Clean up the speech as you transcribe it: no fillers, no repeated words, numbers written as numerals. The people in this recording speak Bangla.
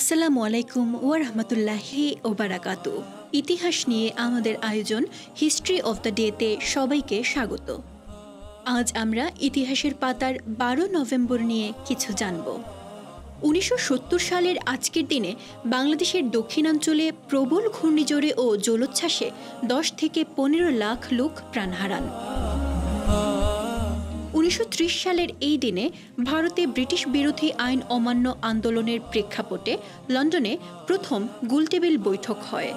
আসসালামু আলাইকুম ওয়া রাহমাতুল্লাহি ওয়া বারাকাতু। ইতিহাস নিয়ে আমাদের আয়োজন হিস্ট্রি অফ দ্য ডেতে সবাইকে স্বাগত। আজ আমরা ইতিহাসের পাতার ১২ নভেম্বর নিয়ে কিছু জানব। ১৯৭০ সালের আজকের দিনে বাংলাদেশের দক্ষিণাঞ্চলে প্রবল ঘূর্ণিঝড়ে ও জলোচ্ছ্বাসে ১০ থেকে ১৫ লাখ লোক প্রাণ হারান। ১৯৩০ সালের এই দিনে ভারতে ব্রিটিশ বিরোধী আইন অমান্য আন্দোলনের প্রেক্ষাপটে লন্ডনে প্রথম গোলটেবিল বৈঠক হয়।